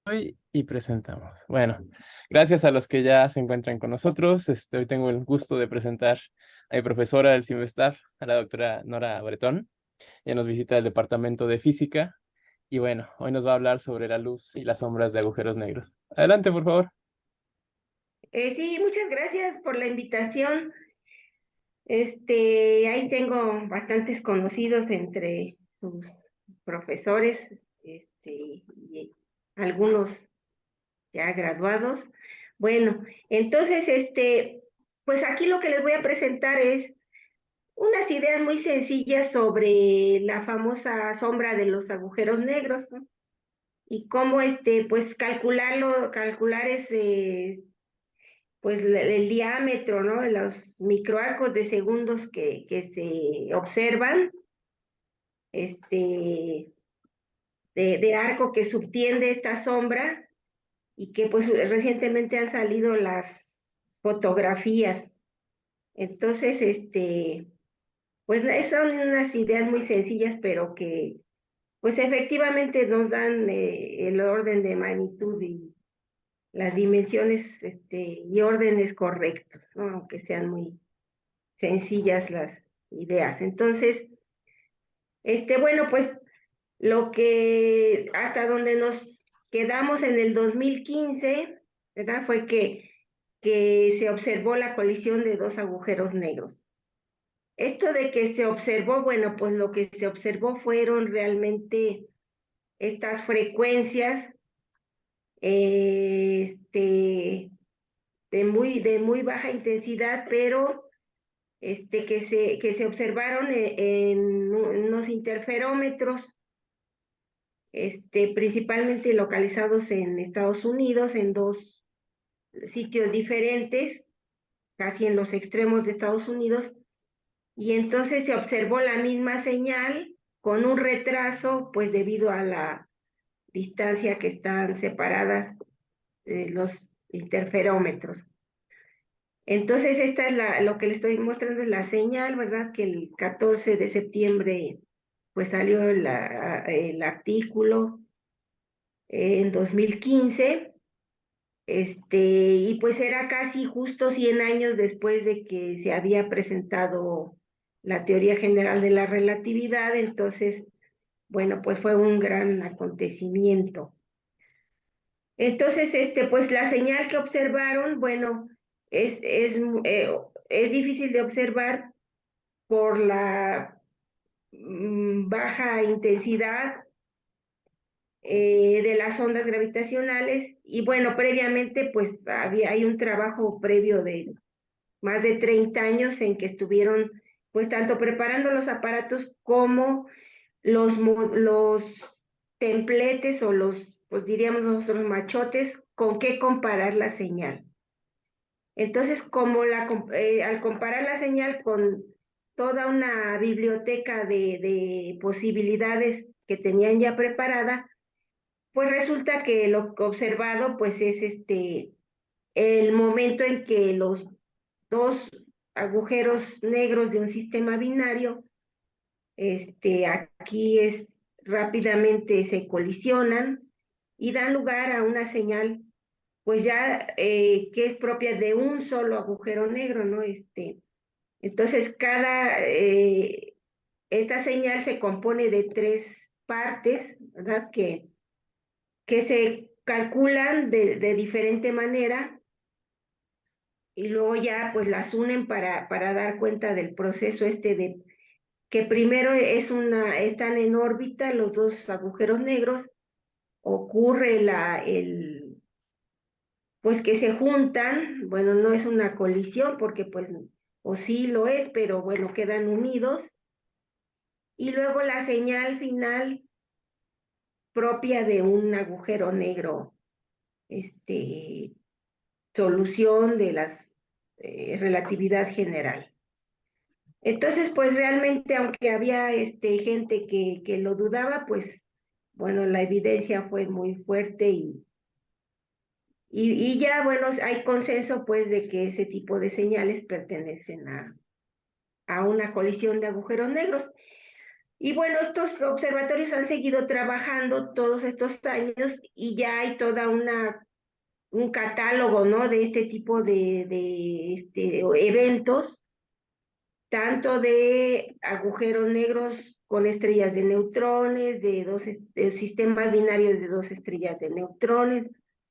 Hoy y presentamos. Bueno, gracias a los que ya se encuentran con nosotros. Hoy tengo el gusto de presentar a mi profesora del CIMBESTAF, a la doctora Nora Bretón. Ella nos visita del Departamento de Física y bueno, hoy nos va a hablar sobre la luz y las sombras de agujeros negros. Adelante, por favor. Sí, muchas gracias por la invitación. Ahí tengo bastantes conocidos entre sus profesores, y algunos ya graduados. Bueno, entonces, pues aquí lo que les voy a presentar es unas ideas muy sencillas sobre la famosa sombra de los agujeros negros, ¿no? Y cómo, pues calcular ese pues el diámetro, ¿no? De los microarcos de segundos que se observan, este, de arco que subtiende esta sombra y que pues recientemente han salido las fotografías. Entonces, pues son unas ideas muy sencillas, pero que pues efectivamente nos dan el orden de magnitud y las dimensiones y órdenes correctos, ¿no? Aunque sean muy sencillas las ideas. Entonces, bueno, pues lo que hasta donde nos quedamos en el 2015, ¿verdad? Fue que se observó la colisión de dos agujeros negros. Esto de que se observó, bueno, pues lo que se observó fueron realmente estas frecuencias de muy baja intensidad, pero que se observaron en unos interferómetros, principalmente localizados en Estados Unidos, en dos sitios diferentes, casi en los extremos de Estados Unidos, y entonces se observó la misma señal con un retraso, pues debido a la distancia que están separadas los interferómetros. Entonces, esta es lo que le estoy mostrando, es la señal, ¿verdad? Que el 14 de septiembre, pues salió el artículo en 2015, y pues era casi justo 100 años después de que se había presentado la teoría general de la relatividad. Entonces, bueno, pues fue un gran acontecimiento. Entonces, pues la señal que observaron, bueno, es, es, es difícil de observar por la baja intensidad de las ondas gravitacionales. Y bueno, previamente pues hay un trabajo previo de más de 30 años en que estuvieron pues tanto preparando los aparatos como los templetes o pues diríamos nosotros machotes, con qué comparar la señal. Entonces, al comparar la señal con toda una biblioteca de posibilidades que tenían ya preparada, pues resulta que lo observado pues es el momento en que los dos agujeros negros de un sistema binario, aquí rápidamente se colisionan y dan lugar a una señal pues ya que es propia de un solo agujero negro, ¿no? Entonces esta señal se compone de tres partes, ¿verdad? Que se calculan de diferente manera y luego ya pues las unen para dar cuenta del proceso de que primero están en órbita los dos agujeros negros, ocurre pues que se juntan. Bueno, no es una colisión porque pues, o sí lo es, pero bueno, quedan unidos, y luego la señal final propia de un agujero negro, este, solución de la relatividad general. Entonces, pues realmente, aunque había gente que lo dudaba, pues bueno, la evidencia fue muy fuerte y ya, bueno, hay consenso pues de que ese tipo de señales pertenecen a una colisión de agujeros negros. Y bueno, estos observatorios han seguido trabajando todos estos años y ya hay toda un catálogo, ¿no? De este tipo de eventos, tanto de agujeros negros con estrellas de neutrones, de sistemas binarios de dos estrellas de neutrones,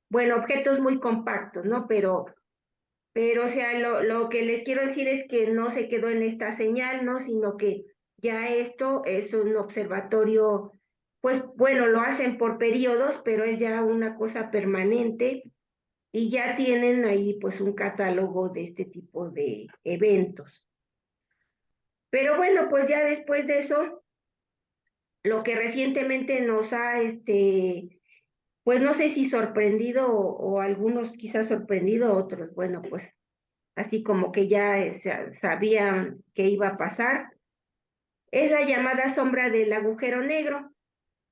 bueno, objetos muy compactos, ¿no? Pero o sea, lo que les quiero decir es que no se quedó en esta señal, ¿no? Sino que ya esto es un observatorio, pues bueno, lo hacen por periodos, pero es ya una cosa permanente y ya tienen ahí pues un catálogo de este tipo de eventos. Pero bueno, pues ya después de eso, lo que recientemente nos ha, pues no sé si sorprendido o algunos quizás sorprendido, otros, bueno, pues así como que ya sabían que iba a pasar, es la llamada sombra del agujero negro.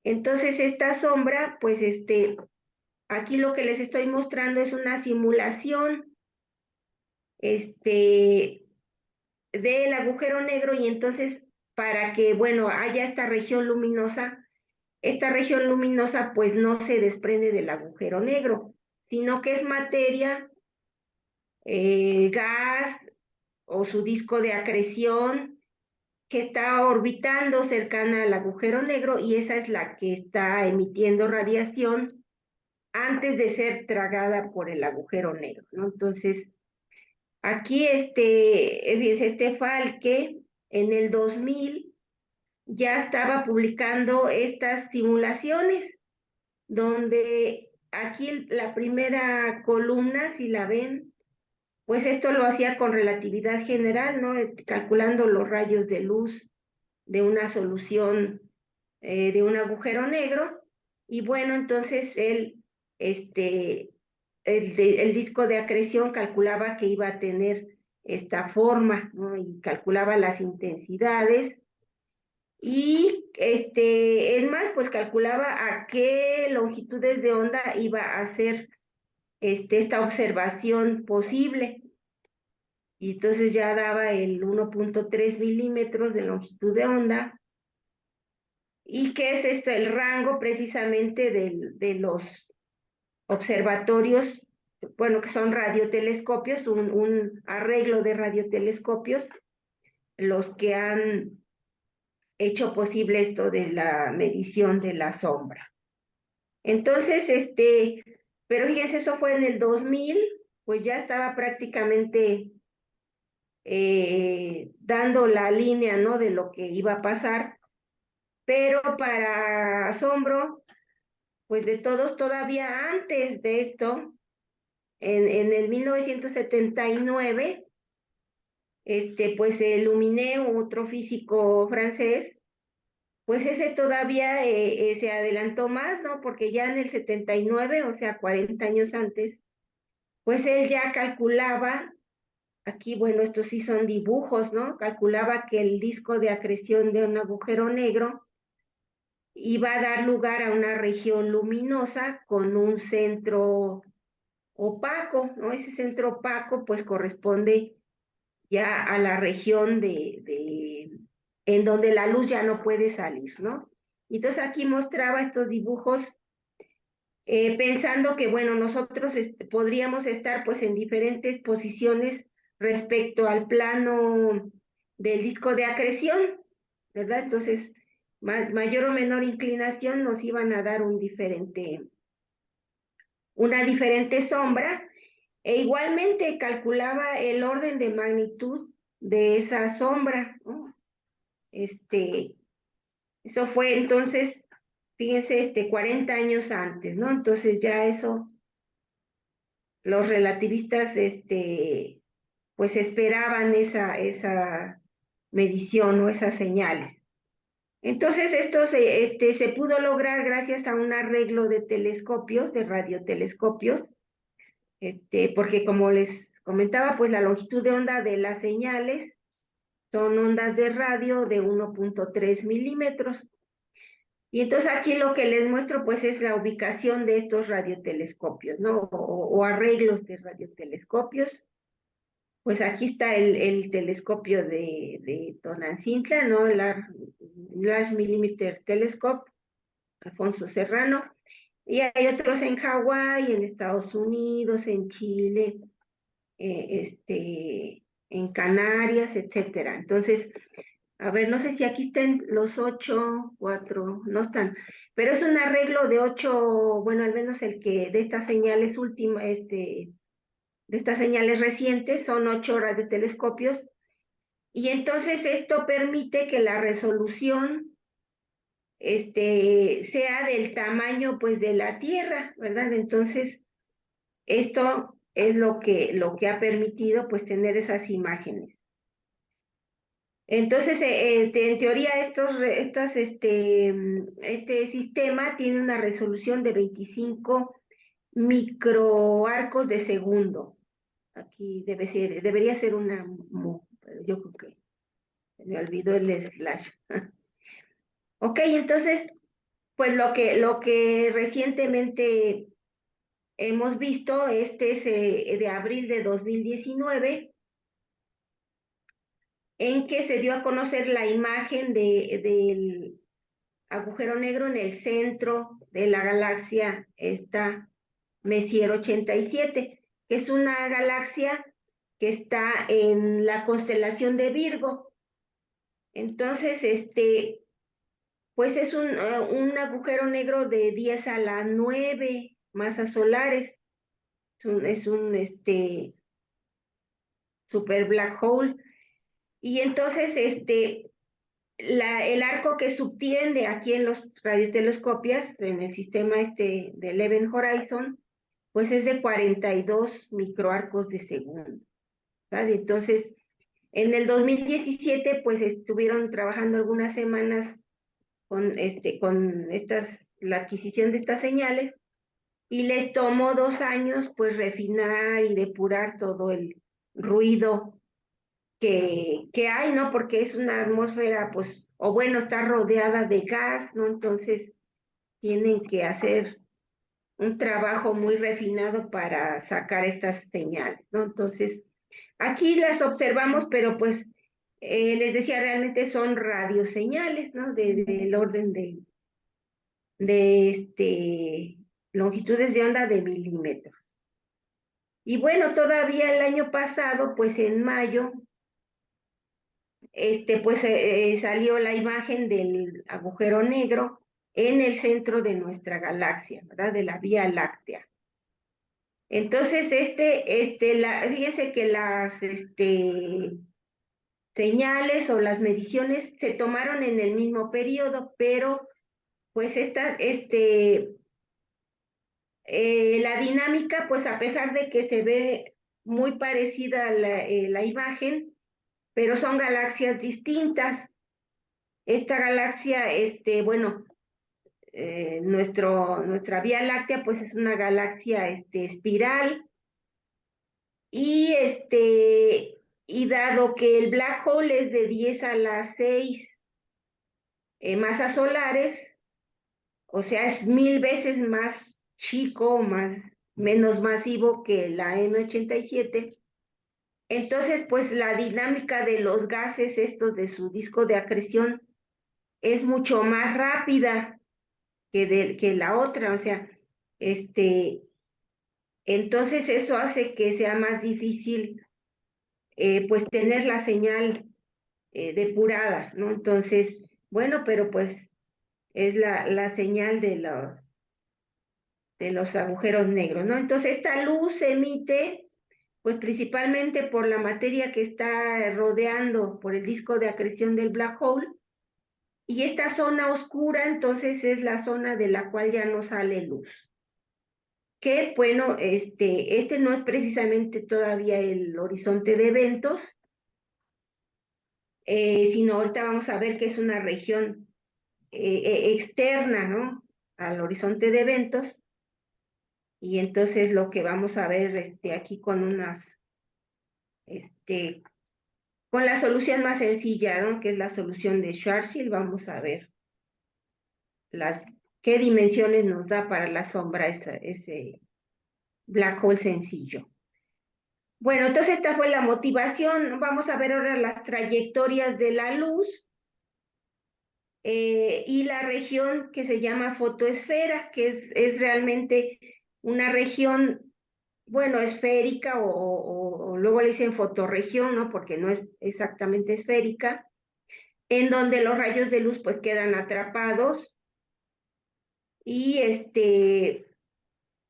Entonces, esta sombra, pues aquí lo que les estoy mostrando es una simulación, este, del agujero negro y entonces para que, bueno, haya esta región luminosa pues no se desprende del agujero negro, sino que es materia, gas o su disco de acreción que está orbitando cercana al agujero negro y esa es la que está emitiendo radiación antes de ser tragada por el agujero negro, ¿no? Entonces, aquí este Falke en el 2000 ya estaba publicando estas simulaciones, donde aquí la primera columna, si la ven, pues esto lo hacía con relatividad general, ¿no? Calculando los rayos de luz de una solución de un agujero negro. Y bueno, entonces este, el disco de acreción calculaba que iba a tener esta forma, ¿no? Y calculaba las intensidades. Y es más, pues calculaba a qué longitudes de onda iba a hacer esta observación posible. Y entonces ya daba el 1.3 milímetros de longitud de onda, y que es el rango precisamente de los observatorios, bueno, que son radiotelescopios, un arreglo de radiotelescopios, los que han hecho posible esto de la medición de la sombra. Entonces, pero fíjense, eso fue en el 2000, pues ya estaba prácticamente dando la línea, ¿no? De lo que iba a pasar, pero para asombro, pues de todos, todavía antes de esto, en el 1979, pues Luminé, otro físico francés, pues ese todavía se adelantó más, ¿no? Porque ya en el 79, o sea, 40 años antes, pues él ya calculaba, aquí, bueno, estos sí son dibujos, ¿no? Calculaba que el disco de acreción de un agujero negro iba a dar lugar a una región luminosa con un centro opaco, ¿no? Ese centro opaco pues corresponde ya a la región en donde la luz ya no puede salir, ¿no? Entonces aquí mostraba estos dibujos pensando que, bueno, nosotros podríamos estar pues en diferentes posiciones respecto al plano del disco de acreción, ¿verdad? Entonces, mayor o menor inclinación nos iban a dar una diferente sombra, e igualmente calculaba el orden de magnitud de esa sombra, ¿no? Eso fue entonces, fíjense, 40 años antes, ¿no? Entonces ya eso, los relativistas, pues esperaban esa medición o esas señales. Entonces esto se pudo lograr gracias a un arreglo de telescopios, de radiotelescopios, porque como les comentaba, pues la longitud de onda de las señales son ondas de radio de 1.3 milímetros. Y entonces aquí lo que les muestro pues es la ubicación de estos radiotelescopios, ¿no? O arreglos de radiotelescopios. pues aquí está el telescopio de Tonantzintla, ¿no? El Large Millimeter Telescope, Alfonso Serrano, y hay otros en Hawái, en Estados Unidos, en Chile, en Canarias, etcétera. Entonces, a ver, no sé si aquí están los 8, 4, no están, pero es un arreglo de 8, bueno, al menos el que de estas señales últimas, de estas señales recientes, son 8 radiotelescopios, y entonces esto permite que la resolución sea del tamaño pues de la Tierra, ¿verdad? Entonces, esto es lo que ha permitido pues tener esas imágenes. Entonces, en teoría, este sistema tiene una resolución de 25 microarcos de segundo. Aquí debería ser una mu, pero yo creo que se me olvidó el slash. Ok, entonces, pues lo que recientemente hemos visto, este es de abril de 2019, en que se dio a conocer la imagen del agujero negro en el centro de la galaxia, esta Messier 87, que es una galaxia que está en la constelación de Virgo. Entonces, pues es un agujero negro de 10 a la 9 masas solares. Es un super black hole. Y entonces, el arco que subtiende aquí en los radiotelescopios, en el sistema del Event Horizon, pues es de 42 microarcos de segundo, ¿sabes? Entonces, en el 2017, pues estuvieron trabajando algunas semanas con la adquisición de estas señales, y les tomó 2 años, pues, refinar y depurar todo el ruido que hay, ¿no? Porque es una atmósfera, pues, o bueno, está rodeada de gas, ¿no? Entonces tienen que hacer un trabajo muy refinado para sacar estas señales, ¿no? Entonces, aquí las observamos, pero pues, les decía, realmente son radioseñales, ¿no? Del orden de longitudes de onda de milímetros. Y bueno, todavía el año pasado, pues en mayo, pues salió la imagen del agujero negro en el centro de nuestra galaxia, ¿verdad? De la Vía Láctea. Entonces, fíjense que las señales o las mediciones se tomaron en el mismo periodo, pero pues la dinámica, pues a pesar de que se ve muy parecida a la imagen, pero son galaxias distintas. Esta galaxia, bueno, nuestra Vía Láctea, pues es una galaxia espiral, y dado que el black hole es de 10 a la 6 masas solares, o sea, es 1000 veces más chico, menos masivo que la M87. Entonces, pues la dinámica de los gases estos de su disco de acreción es mucho más rápida que la otra, o sea, entonces eso hace que sea más difícil, pues tener la señal depurada, ¿no? Entonces, bueno, pero pues es la señal de los agujeros negros, ¿no? Entonces, esta luz se emite, pues principalmente por la materia que está rodeando por el disco de acreción del black hole, y esta zona oscura, entonces, es la zona de la cual ya no sale luz. Que, bueno, este no es precisamente todavía el horizonte de eventos, sino ahorita vamos a ver que es una región externa, ¿no? Al horizonte de eventos. Y entonces lo que vamos a ver aquí este, con la solución más sencilla, ¿no? Que es la solución de Schwarzschild, vamos a ver qué dimensiones nos da para la sombra ese black hole sencillo. Bueno, entonces esta fue la motivación. Vamos a ver ahora las trayectorias de la luz y la región que se llama fotoesfera, que es realmente una región, bueno, esférica o luego le dicen fotorregión, ¿no? Porque no es exactamente esférica, en donde los rayos de luz pues quedan atrapados y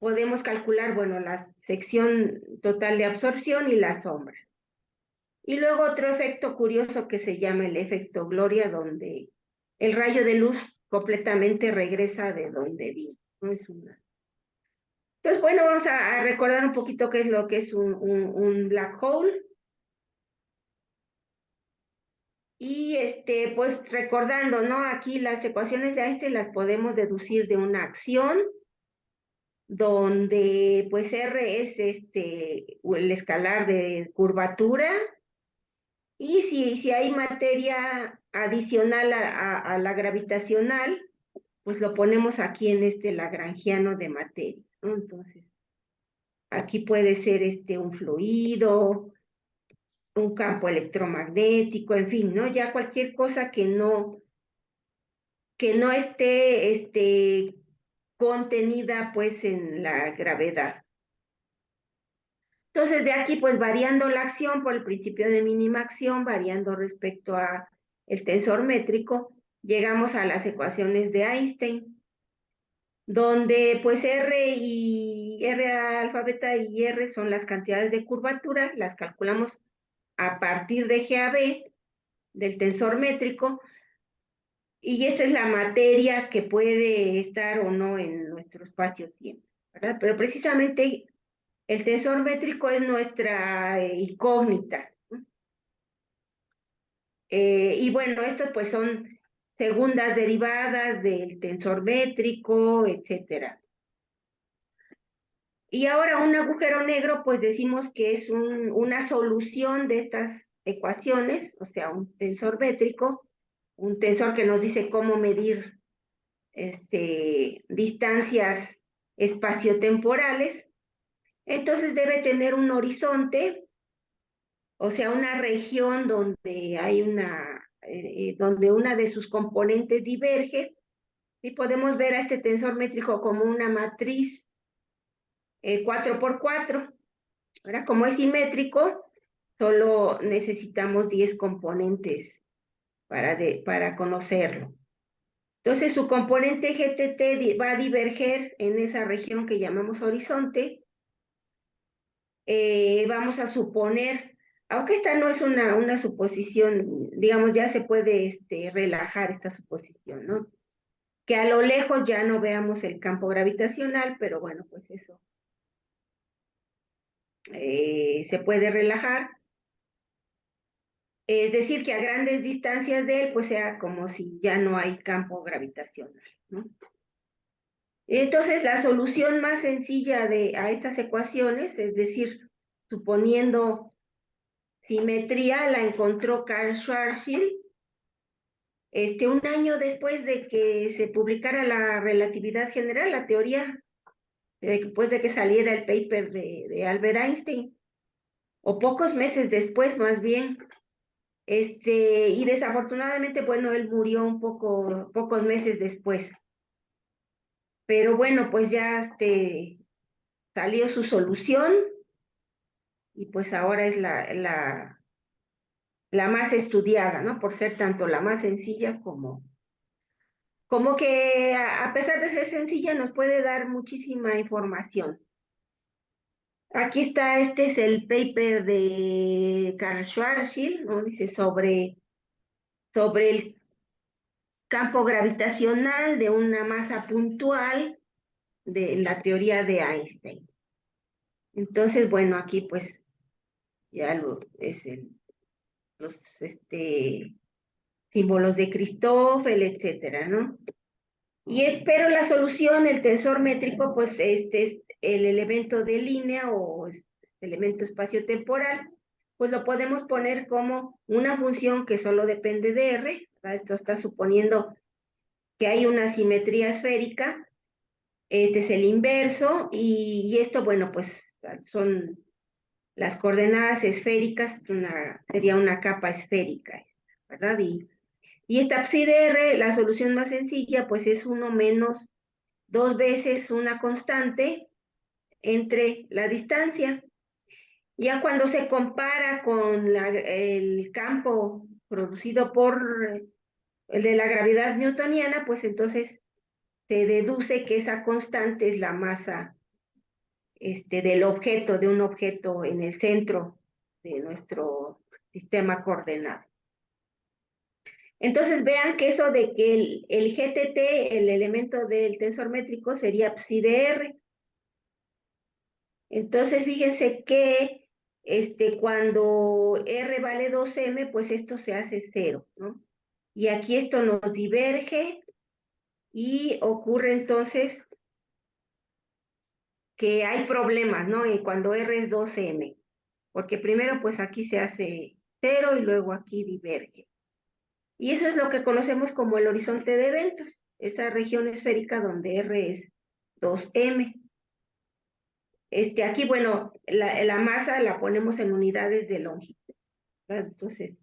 podemos calcular, bueno, la sección total de absorción y la sombra. Y luego otro efecto curioso que se llama el efecto Gloria, donde el rayo de luz completamente regresa de donde vino. ¿No? Entonces, bueno, vamos a recordar un poquito qué es lo que es un black hole. Y pues recordando, ¿no? Aquí las ecuaciones de Einstein las podemos deducir de una acción donde pues R es el escalar de curvatura y si hay materia adicional a la gravitacional, pues lo ponemos aquí en este lagrangiano de materia, ¿no? Entonces, aquí puede ser un fluido, un campo electromagnético, en fin, ¿no? Ya cualquier cosa que no esté contenida pues en la gravedad. Entonces, de aquí, pues variando la acción por el principio de mínima acción, variando respecto a el tensor métrico, llegamos a las ecuaciones de Einstein, donde pues R alfa, beta y R son las cantidades de curvatura, las calculamos a partir de GAB, del tensor métrico, y esta es la materia que puede estar o no en nuestro espacio-tiempo, ¿verdad? Pero precisamente el tensor métrico es nuestra incógnita. Y bueno, estos pues son segundas derivadas del tensor métrico, etcétera. Y ahora un agujero negro, pues decimos que es una solución de estas ecuaciones, o sea, un tensor métrico, un tensor que nos dice cómo medir distancias espaciotemporales. Entonces debe tener un horizonte, o sea, una región donde hay donde una de sus componentes diverge, y podemos ver a este tensor métrico como una matriz 4x4, ¿verdad? Como es simétrico, solo necesitamos 10 componentes para conocerlo. Entonces, su componente GTT va a diverger en esa región que llamamos horizonte. Vamos a suponer, aunque esta no es una suposición, digamos, ya se puede relajar esta suposición, ¿no? Que a lo lejos ya no veamos el campo gravitacional, pero bueno, pues eso se puede relajar. Es decir, que a grandes distancias de él, pues sea como si ya no hay campo gravitacional, ¿no? Entonces, la solución más sencilla a estas ecuaciones, es decir, suponiendo simetría, la encontró Karl Schwarzschild, un año después de que se publicara la relatividad general, la teoría, después de que saliera el paper de Albert Einstein, o pocos meses después más bien. Y desafortunadamente, bueno, él murió pocos meses después. Pero bueno, pues ya salió su solución y pues ahora es la más estudiada, ¿no? Por ser tanto la más sencilla como que a pesar de ser sencilla nos puede dar muchísima información. Aquí está, este es el paper de Karl Schwarzschild, ¿no? Dice sobre el campo gravitacional de una masa puntual de la teoría de Einstein. Entonces, bueno, aquí pues ya los símbolos de Christoffel, etcétera, ¿no? Pero la solución, el tensor métrico, pues este es el elemento de línea o elemento espacio-temporal, pues lo podemos poner como una función que solo depende de R, ¿verdad? Esto está suponiendo que hay una simetría esférica. Este es el inverso y esto, bueno, pues son las coordenadas esféricas, sería una capa esférica, ¿verdad? Y esta psi de R, la solución más sencilla, pues es 1 menos 2 veces una constante entre la distancia. Ya cuando se compara con el campo producido por el de la gravedad newtoniana, pues entonces se deduce que esa constante es la masa del objeto, de un objeto en el centro de nuestro sistema coordenado. Entonces vean que eso de que el GTT, el elemento del tensor métrico, sería psi de R. Entonces fíjense que cuando R vale 2m, pues esto se hace 0, ¿no? Y aquí esto nos diverge y ocurre entonces que hay problemas, ¿no? Y cuando R es 2m, porque primero pues aquí se hace 0 y luego aquí diverge. Y eso es lo que conocemos como el horizonte de eventos, esa región esférica donde R es 2m. Aquí, bueno, la masa la ponemos en unidades de longitud, ¿verdad? Entonces,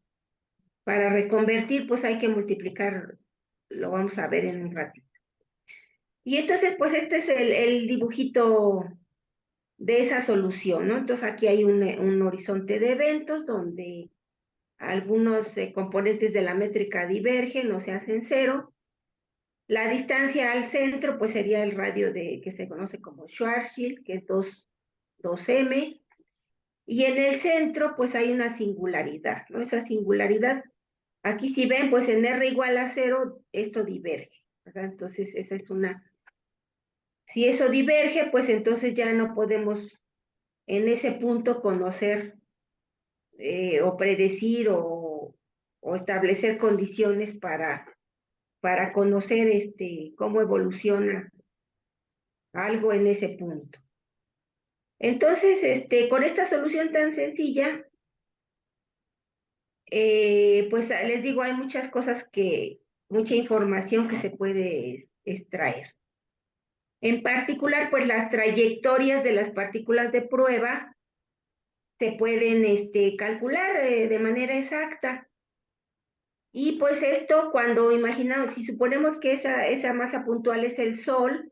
para reconvertir, pues hay que multiplicar, lo vamos a ver en un ratito. Y entonces, pues este es el dibujito de esa solución, ¿no? Entonces aquí hay un horizonte de eventos donde algunos componentes de la métrica divergen o se hacen 0. La distancia al centro, pues sería el radio que se conoce como Schwarzschild, que es 2m. Y en el centro, pues hay una singularidad, ¿no? Esa singularidad, aquí si ven, pues en R igual a 0, esto diverge, ¿verdad? Entonces, esa es una... Si eso diverge, pues entonces ya no podemos en ese punto conocer o predecir o establecer condiciones para conocer cómo evoluciona algo en ese punto. Entonces, con esta solución tan sencilla, pues les digo, hay muchas cosas mucha información que se puede extraer. En particular, pues las trayectorias de las partículas de prueba se pueden calcular de manera exacta. Y pues esto, cuando imaginamos, si suponemos que esa masa puntual es el Sol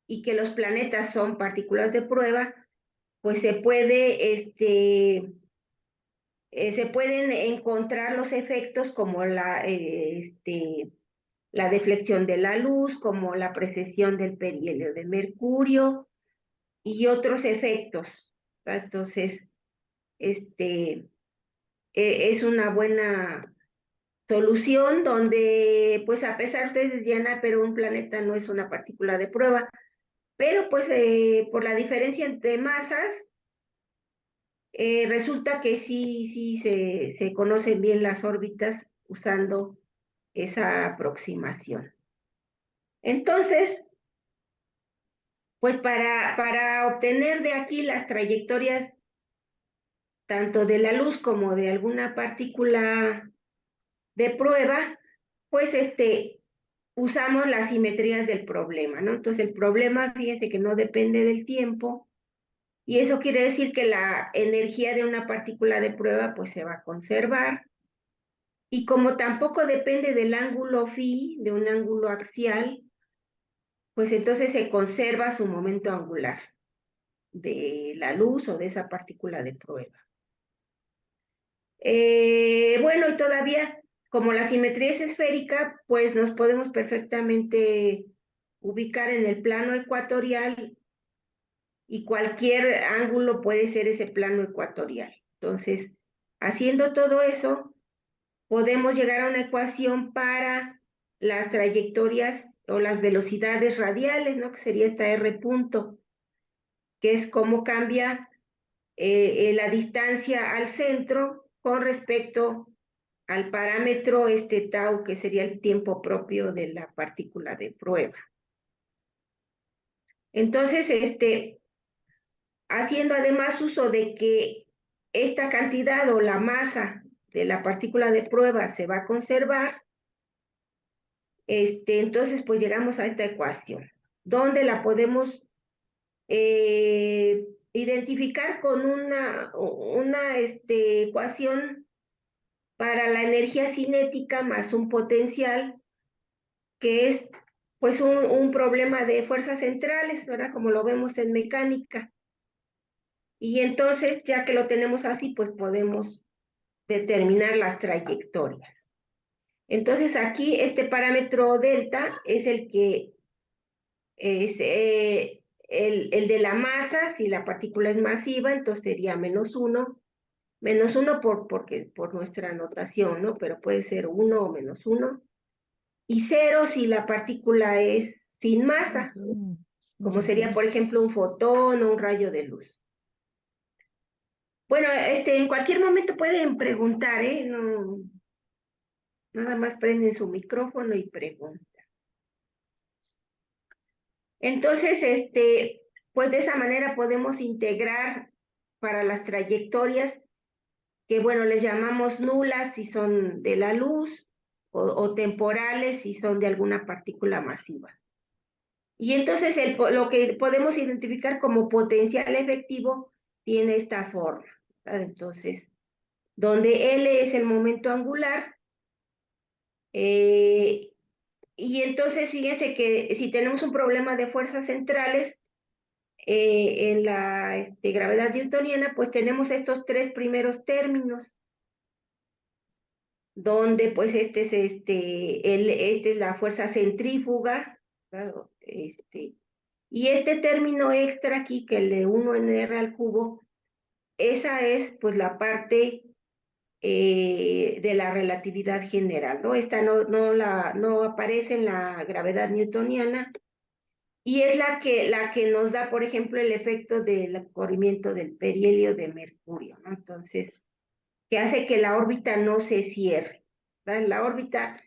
y que los planetas son partículas de prueba, pues se pueden encontrar los efectos como la deflexión de la luz, como la precesión del perihelio de mercurio y otros efectos. Entonces, es una buena solución donde, pues a pesar ustedes dirán, pero un planeta no es una partícula de prueba, pero pues por la diferencia entre masas, resulta que sí se conocen bien las órbitas usando esa aproximación. Entonces, pues para obtener de aquí las trayectorias tanto de la luz como de alguna partícula de prueba, pues usamos las simetrías del problema, ¿no? Entonces el problema, fíjense que no depende del tiempo, y eso quiere decir que la energía de una partícula de prueba pues se va a conservar, y como tampoco depende del ángulo phi, de un ángulo axial, pues entonces se conserva su momento angular de la luz o de esa partícula de prueba. Bueno, y todavía, como la simetría es esférica, pues nos podemos perfectamente ubicar en el plano ecuatorial y cualquier ángulo puede ser ese plano ecuatorial. Entonces, haciendo todo eso, podemos llegar a una ecuación para las trayectorias o las velocidades radiales, ¿no? Que sería esta R punto, que es cómo cambia la distancia al centro con respecto al parámetro tau, que sería el tiempo propio de la partícula de prueba. Entonces, haciendo además uso de que esta cantidad o la masa de la partícula de prueba se va a conservar, entonces pues llegamos a esta ecuación, donde la podemos identificar con una ecuación para la energía cinética más un potencial, que es pues un problema de fuerzas centrales, ¿verdad? Como lo vemos en mecánica. Y entonces, ya que lo tenemos así, pues podemos determinar las trayectorias. Entonces aquí este parámetro delta es el que es el de la masa. Si la partícula es masiva, entonces sería menos uno por nuestra notación, ¿no? Pero puede ser 1 o menos 1, y 0 si la partícula es sin masa, como sería, por ejemplo, un fotón o un rayo de luz. Bueno, en cualquier momento pueden preguntar, ¿eh? No, nada más prenden su micrófono y preguntan. Entonces, pues de esa manera podemos integrar para las trayectorias, que bueno, les llamamos nulas si son de la luz, o temporales si son de alguna partícula masiva. Y entonces lo que podemos identificar como potencial efectivo tiene esta forma, ¿verdad? Entonces, donde L es el momento angular, y entonces fíjense que si tenemos un problema de fuerzas centrales en la gravedad newtoniana, pues tenemos estos tres primeros términos, donde pues esta es la fuerza centrífuga, claro, y este término extra aquí, que el de 1 n r al cubo, esa es pues la parte de la relatividad general, ¿no? Esta no aparece en la gravedad newtoniana, y es la que nos da, por ejemplo, el efecto del corrimiento del perihelio de mercurio, ¿no? Entonces, que hace que la órbita no se cierre, ¿verdad? La órbita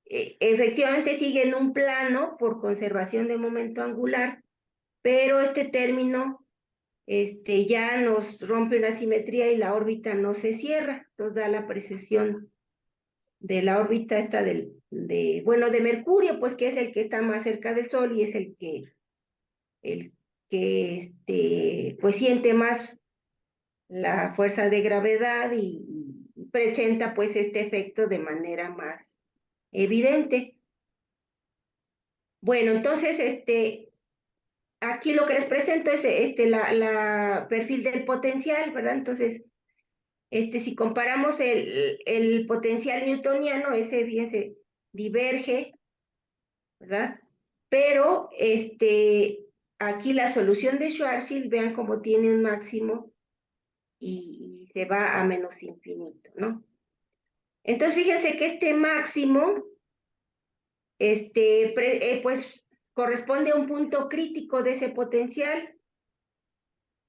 efectivamente sigue en un plano por conservación de momento angular, pero este término ya nos rompe una simetría y la órbita no se cierra. Entonces da la precesión de la órbita esta de Mercurio, pues que es el que está más cerca del Sol y es el que pues siente más la fuerza de gravedad y presenta pues este efecto de manera más evidente. Bueno, entonces aquí lo que les presento es la perfil del potencial, ¿verdad? Entonces, si comparamos el potencial newtoniano, ese bien se diverge, ¿verdad? Pero aquí la solución de Schwarzschild, vean cómo tiene un máximo y se va a menos infinito, ¿no? Entonces, fíjense que este máximo, pues corresponde a un punto crítico de ese potencial,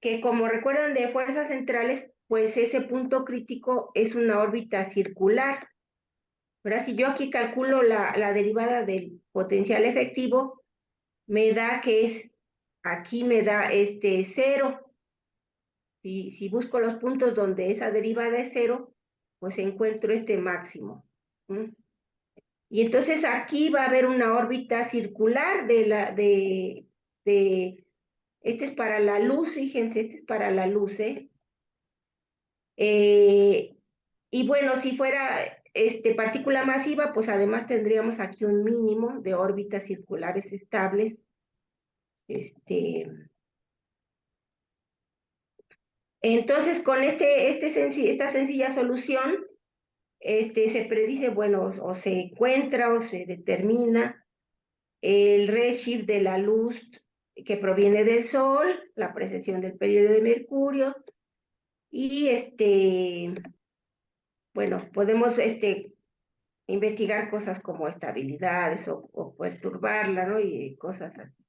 que como recuerdan de fuerzas centrales, pues ese punto crítico es una órbita circular, ¿verdad? Si yo aquí calculo la derivada del potencial efectivo, me da que aquí me da 0. Si busco los puntos donde esa derivada es 0, pues encuentro este máximo. Y entonces aquí va a haber una órbita circular este es para la luz, fíjense, este es para la luz, ¿eh? Y bueno, si fuera partícula masiva, pues además tendríamos aquí un mínimo de órbitas circulares estables. Entonces, con esta sencilla solución, se predice, bueno, o se encuentra o se determina el redshift de la luz que proviene del Sol, la precesión del periodo de Mercurio, y bueno, podemos investigar cosas como estabilidades o perturbarla, ¿no? Y cosas así.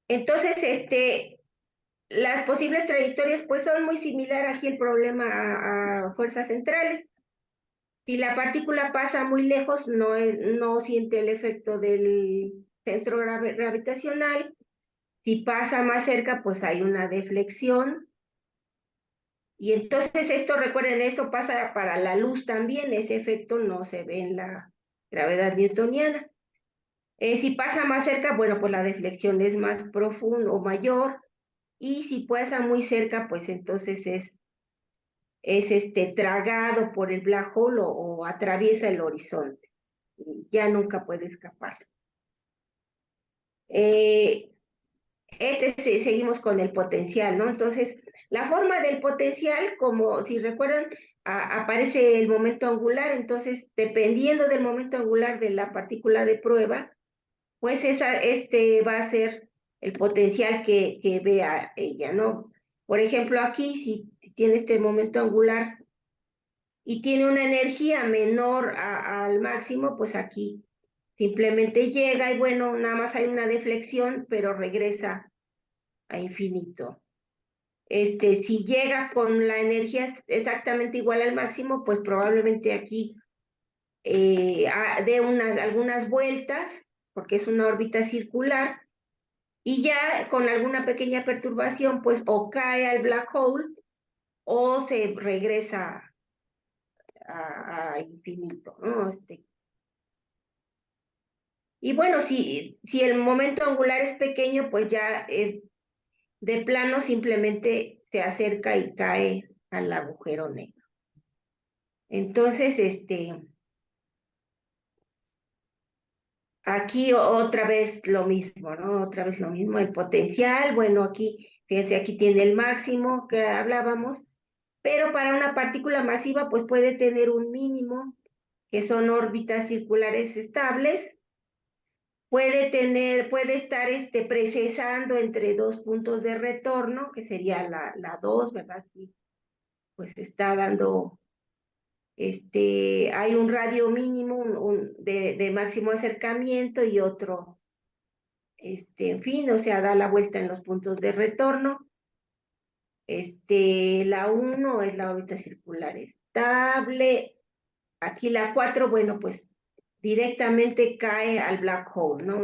Entonces, las posibles trayectorias pues son muy similares aquí el problema a fuerzas centrales. Si la partícula pasa muy lejos, no siente el efecto del centro gravitacional. Si pasa más cerca, pues hay una deflexión. Y entonces esto, recuerden, esto pasa para la luz también, ese efecto no se ve en la gravedad newtoniana. Si pasa más cerca, bueno, pues la deflexión es más profunda o mayor, y si pasa muy cerca, pues entonces es tragado por el black hole o atraviesa el horizonte. Ya nunca puede escapar. Eh, seguimos con el potencial, ¿no? Entonces, la forma del potencial, como si recuerdan, aparece el momento angular, entonces, dependiendo del momento angular de la partícula de prueba, pues va a ser el potencial que vea ella, ¿no? Por ejemplo, aquí, si tiene este momento angular y tiene una energía menor al máximo, pues aquí simplemente llega y bueno, nada más hay una deflexión, pero regresa a infinito. Si llega con la energía exactamente igual al máximo, pues probablemente aquí dé algunas vueltas, porque es una órbita circular, y ya con alguna pequeña perturbación, pues o cae al black hole o se regresa a infinito, ¿no? Y bueno, si el momento angular es pequeño, pues ya de plano simplemente se acerca y cae al agujero negro. Entonces, aquí otra vez lo mismo, ¿no? Otra vez lo mismo, el potencial, bueno, aquí, fíjense, aquí tiene el máximo que hablábamos, pero para una partícula masiva, pues puede tener un mínimo, que son órbitas circulares estables, puede estar precesando entre dos puntos de retorno, que sería la 2, ¿verdad? Sí, pues está dando, hay un radio mínimo de máximo acercamiento y otro, en fin, o sea, da la vuelta en los puntos de retorno. La 1 es la órbita circular estable. Aquí la 4, bueno, pues directamente cae al black hole, ¿no?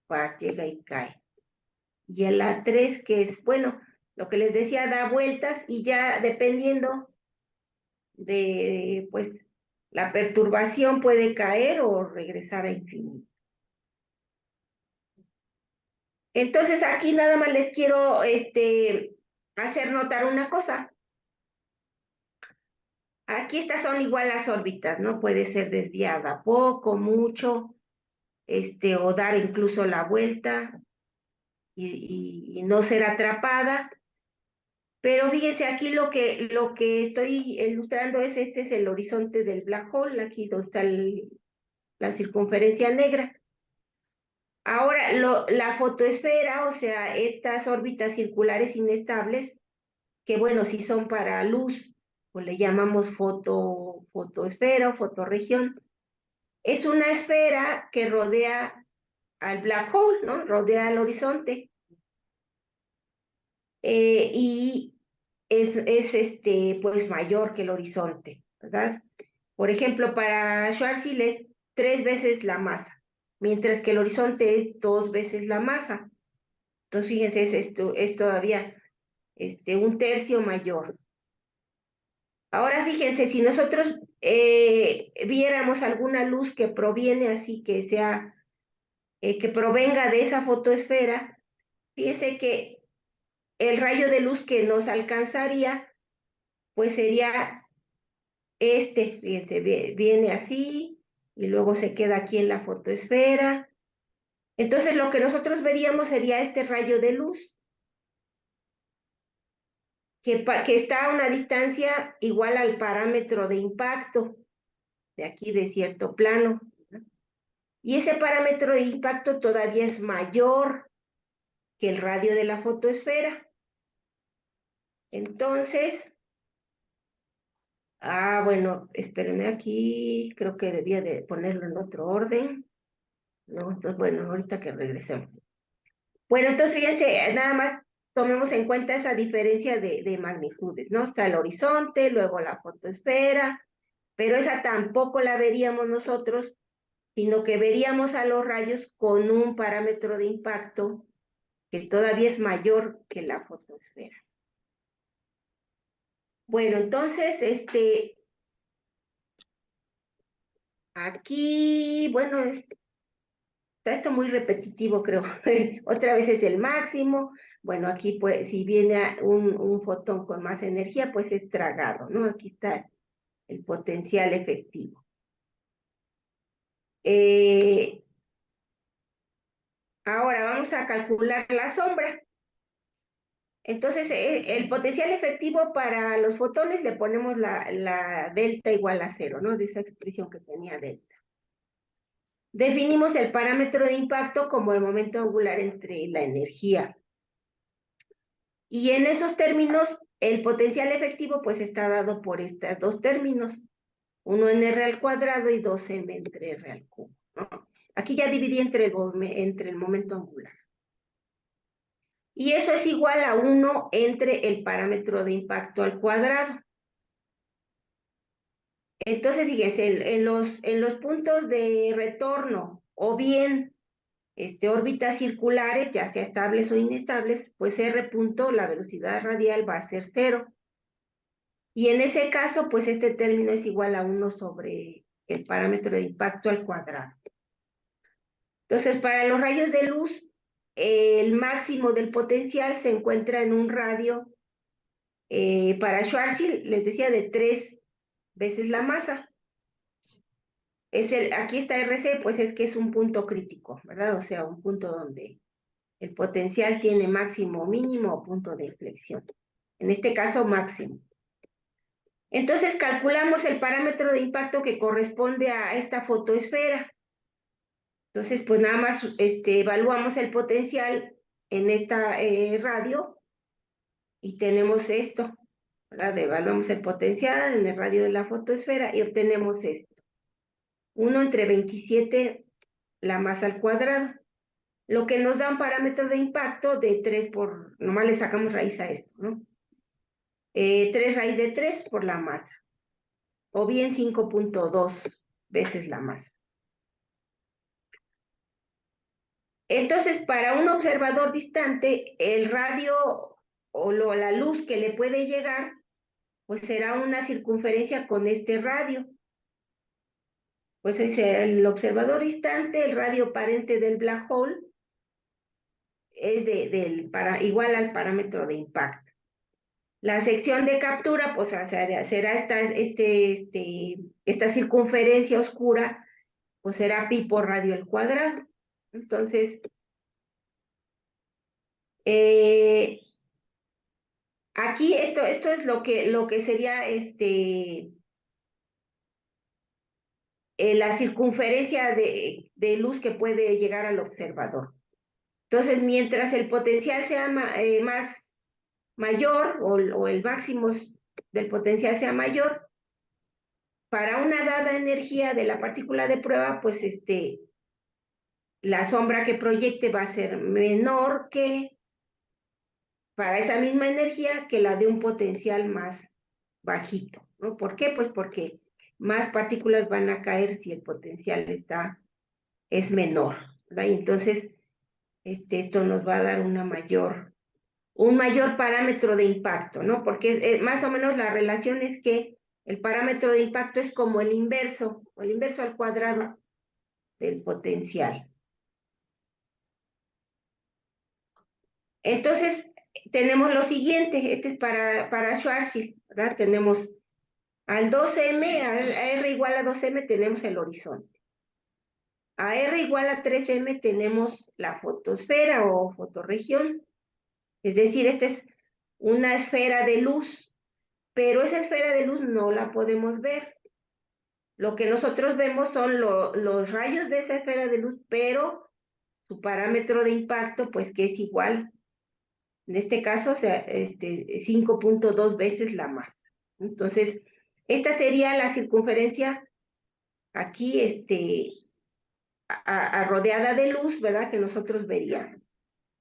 Pues llega y cae. Y en la 3, que es, bueno, lo que les decía, da vueltas y ya dependiendo de, pues, la perturbación puede caer o regresar a infinito. Entonces aquí nada más les quiero hacer notar una cosa. Aquí estas son igual las órbitas, ¿no? Puede ser desviada poco, mucho, o dar incluso la vuelta y no ser atrapada. Pero fíjense, aquí lo que estoy ilustrando este es el horizonte del black hole, aquí donde está la circunferencia negra. Ahora, la fotoesfera, o sea, estas órbitas circulares inestables, que bueno, si son para luz, pues le llamamos fotoesfera o fotorregión, es una esfera que rodea al black hole, ¿no? Rodea al horizonte. Y pues mayor que el horizonte, ¿verdad? Por ejemplo, para Schwarzschild es 3 veces la masa, mientras que el horizonte es 2 veces la masa. Entonces, fíjense, es todavía un tercio mayor. Ahora, fíjense, si nosotros viéramos alguna luz que proviene así, que provenga de esa fotoesfera, fíjense que el rayo de luz que nos alcanzaría, pues sería fíjense, viene así y luego se queda aquí en la fotoesfera. Entonces lo que nosotros veríamos sería este rayo de luz que está a una distancia igual al parámetro de impacto de aquí de cierto plano, ¿no? Y ese parámetro de impacto todavía es mayor que el radio de la fotoesfera. Entonces, bueno, espérenme aquí, creo que debía de ponerlo en otro orden. No, entonces, bueno, ahorita que regresemos. Bueno, entonces fíjense, nada más tomemos en cuenta esa diferencia de magnitudes, ¿no? Está el horizonte, luego la fotosfera, pero esa tampoco la veríamos nosotros, sino que veríamos a los rayos con un parámetro de impacto que todavía es mayor que la fotosfera. Bueno, entonces, Aquí, bueno, está esto muy repetitivo, creo. Otra vez es el máximo. Bueno, aquí pues si viene un fotón con más energía, pues es tragado, ¿no? Aquí está el potencial efectivo. Ahora vamos a calcular la sombra. Entonces, el potencial efectivo para los fotones le ponemos la delta igual a 0, ¿no? De esa expresión que tenía delta. Definimos el parámetro de impacto como el momento angular entre la energía. Y en esos términos, el potencial efectivo pues está dado por estos dos términos, 1 en R al cuadrado y 2m entre R al cubo, ¿no? Aquí ya dividí entre el momento angular. Y eso es igual a 1 entre el parámetro de impacto al cuadrado. Entonces, fíjense, en los puntos de retorno o bien órbitas circulares, ya sea estables o inestables, pues R punto, la velocidad radial va a ser 0. Y en ese caso, pues este término es igual a 1 sobre el parámetro de impacto al cuadrado. Entonces, para los rayos de luz, el máximo del potencial se encuentra en un radio, para Schwarzschild, les decía, de 3 veces la masa. Aquí está RC, pues es que es un punto crítico, ¿verdad? O sea, un punto donde el potencial tiene máximo o mínimo o punto de inflexión. En este caso, máximo. Entonces calculamos el parámetro de impacto que corresponde a esta fotoesfera. Entonces, pues nada más evaluamos el potencial en esta radio y tenemos esto, ¿verdad? Evaluamos el potencial en el radio de la fotoesfera y obtenemos esto. 1 entre 27 la masa al cuadrado, lo que nos da un parámetro de impacto de 3 por, nomás le sacamos raíz a esto, ¿no? 3 raíz de 3 por la masa, o bien 5.2 veces la masa. Entonces, para un observador distante, el radio o la luz que le puede llegar, pues será una circunferencia con este radio. Pues es el observador distante, el radio aparente del black hole, es igual al parámetro de impacto. La sección de captura, pues será esta circunferencia oscura, pues será pi por radio al cuadrado. Entonces, aquí esto es lo que sería la circunferencia de luz que puede llegar al observador. Entonces, mientras el potencial sea más mayor o el máximo del potencial sea mayor, para una dada energía de la partícula de prueba, pues la sombra que proyecte va a ser menor que para esa misma energía que la de un potencial más bajito, ¿no? ¿Por qué? Pues porque más partículas van a caer si el potencial es menor, ¿verdad? Y entonces, esto nos va a dar un mayor parámetro de impacto, ¿no? Porque más o menos la relación es que el parámetro de impacto es como el inverso al cuadrado del potencial. Entonces, tenemos lo siguiente, este es para Schwarzschild, ¿verdad? Tenemos al 2m, a R igual a 2m tenemos el horizonte. A R igual a 3m tenemos la fotosfera o fotorregión. Es decir, esta es una esfera de luz, pero esa esfera de luz no la podemos ver. Lo que nosotros vemos son los rayos de esa esfera de luz, pero su parámetro de impacto, pues que es igual, en este caso, o sea, 5.2 veces la masa. Entonces, esta sería la circunferencia aquí, rodeada de luz, ¿verdad? Que nosotros veríamos.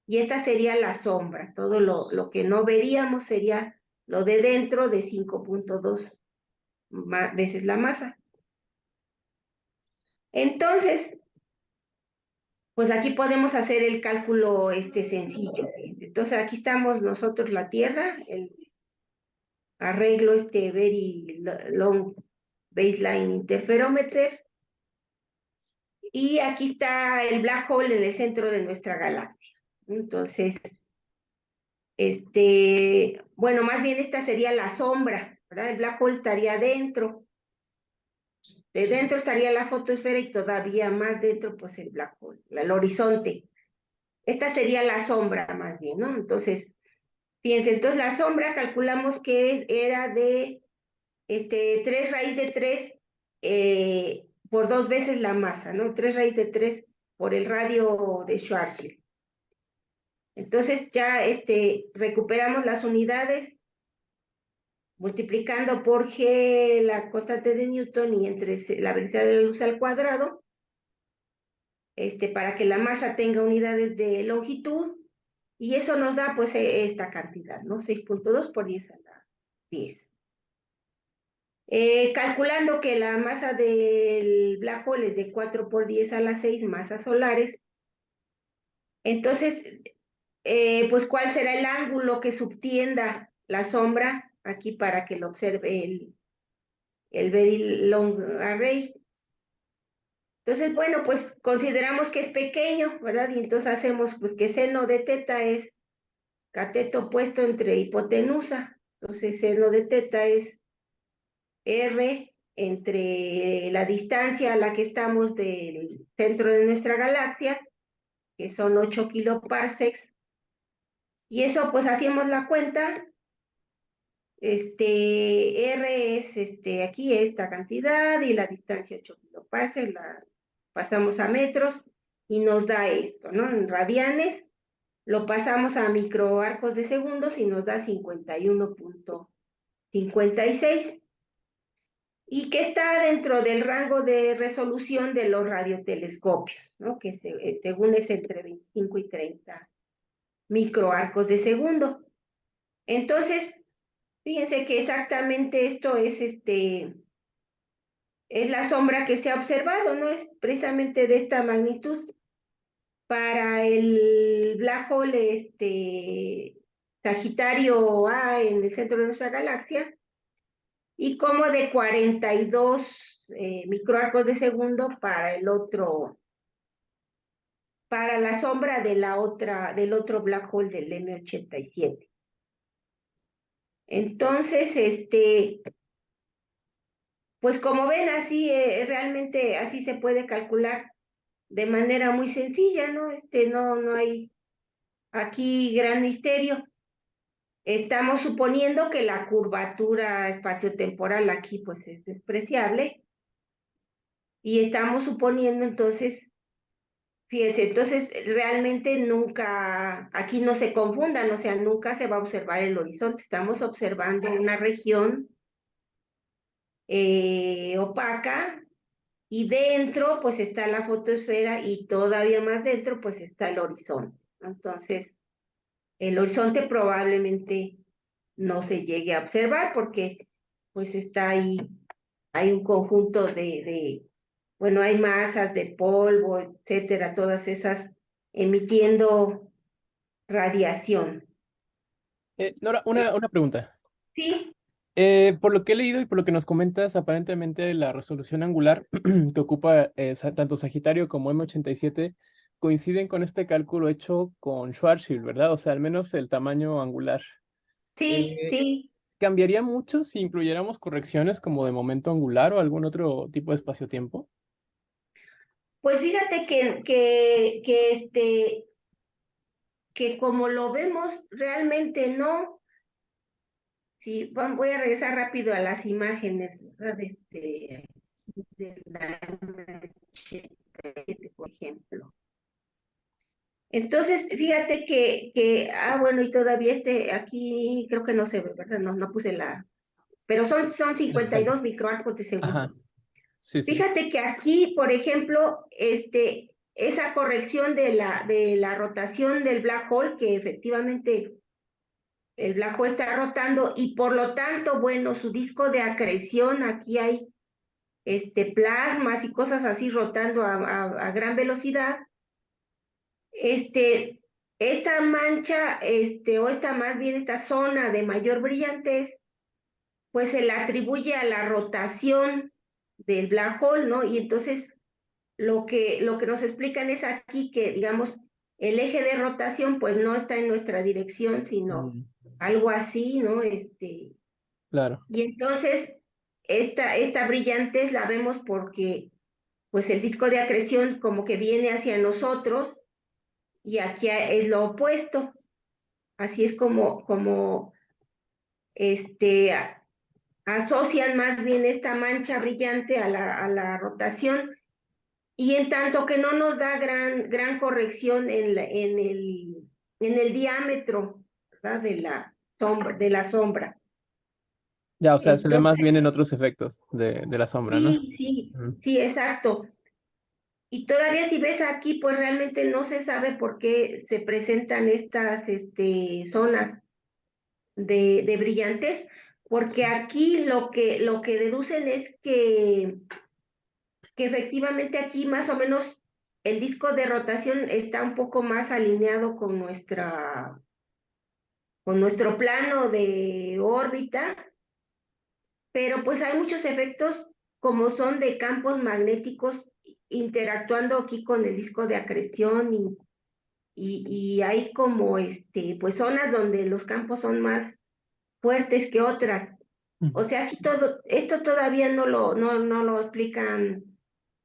Y esta sería la sombra. Todo lo que no veríamos sería lo de dentro de 5.2 veces la masa. Entonces, pues aquí podemos hacer el cálculo sencillo. Entonces, aquí estamos nosotros la Tierra, el arreglo Very Long Baseline Interferometer. y aquí está el black hole en el centro de nuestra galaxia. Entonces, bueno, más bien esta sería la sombra, ¿verdad? El black hole estaría dentro. De dentro estaría la fotosfera y todavía más dentro, pues el black hole, el horizonte. Esta sería la sombra más bien, ¿no? Entonces, fíjense, entonces la sombra calculamos que era de 3 raíz de 3 por 2 veces la masa, ¿no? 3 raíz de 3 por el radio de Schwarzschild. Entonces ya recuperamos las unidades multiplicando por G la constante de Newton y entre la velocidad de la luz al cuadrado, para que la masa tenga unidades de longitud, y eso nos da pues esta cantidad, ¿no? 6.2 por 10 a la 10. Calculando que la masa del black hole es de 4 por 10 a la 6 masas solares, entonces, pues ¿cuál será el ángulo que subtienda la sombra aquí para que lo observe el Very Long Array? Entonces, bueno, pues consideramos que es pequeño, ¿verdad? Y entonces hacemos pues que seno de teta es cateto opuesto entre hipotenusa. Entonces, seno de teta es R entre la distancia a la que estamos del centro de nuestra galaxia, que son 8 kiloparsecs, y eso pues hacemos la cuenta, R es aquí esta cantidad y la distancia 8 kiloparsecs, la pasamos a metros y nos da esto, ¿no? En radianes, lo pasamos a microarcos de segundos y nos da 51.56, y que está dentro del rango de resolución de los radiotelescopios, ¿no? Que según es entre 25 y 30 microarcos de segundo. Entonces, fíjense que exactamente esto es la sombra que se ha observado, ¿no? Es precisamente de esta magnitud. Para el black hole Sagitario A en el centro de nuestra galaxia, y como de 42 microarcos de segundo para el otro, para la sombra de del otro black hole del M87. Entonces, pues como ven, así realmente así se puede calcular de manera muy sencilla, ¿no? No hay aquí gran misterio. Estamos suponiendo que la curvatura espaciotemporal aquí pues es despreciable, y estamos suponiendo entonces, fíjense, entonces realmente nunca, aquí no se confundan, o sea, nunca se va a observar el horizonte, estamos observando una región opaca, y dentro pues está la fotosfera y todavía más dentro pues está el horizonte. Entonces, el horizonte probablemente no se llegue a observar porque pues está ahí, hay un conjunto bueno, hay masas de polvo, etcétera, todas esas emitiendo radiación. Nora, Eh, una pregunta. Sí, Por lo que he leído y por lo que nos comentas, aparentemente la resolución angular que ocupa tanto Sagitario como M87 coinciden con este cálculo hecho con Schwarzschild, ¿verdad? O sea, al menos el tamaño angular. sí, Eh, sí. ¿Cambiaría mucho si incluyéramos correcciones como de momento angular o algún otro tipo de espacio-tiempo? Pues fíjate que como lo vemos, realmente no. Sí, voy a regresar rápido a las imágenes, ¿verdad? De la M87, por ejemplo. Entonces, fíjate bueno, y todavía aquí creo que no se ve, ¿verdad? No puse pero son La 52 escala. microarcos de segundo. Ajá, sí, sí. Fíjate que aquí, por ejemplo, esa corrección de la rotación del black hole, que efectivamente el black hole está rotando y por lo tanto, bueno, su disco de acreción, aquí hay plasmas y cosas así rotando a gran velocidad. Esta mancha, o más bien esta zona de mayor brillantez, pues se la atribuye a la rotación del black hole, ¿no? Y entonces lo que nos explican es aquí que, digamos, el eje de rotación pues no está en nuestra dirección, sino Mm, algo así, ¿no? claro. Y entonces esta brillantez la vemos porque pues el disco de acreción como que viene hacia nosotros y aquí es lo opuesto. Así es como asocian más bien esta mancha brillante a a la rotación. Y en tanto que no nos da gran corrección en el diámetro, ¿verdad? De la sombra. Ya, o sea, se ve más Entonces, bien en otros efectos de la sombra, ¿no? Ujú. sí, exacto. Y todavía si ves aquí, pues realmente no se sabe por qué se presentan estas zonas de brillantez, porque aquí lo que deducen es que efectivamente aquí más o menos el disco de rotación está un poco más alineado con con nuestro plano de órbita, pero pues hay muchos efectos como son de campos magnéticos interactuando aquí con el disco de acreción y hay como pues zonas donde los campos son más fuertes que otras. Ujú. O sea, aquí esto todavía no lo explican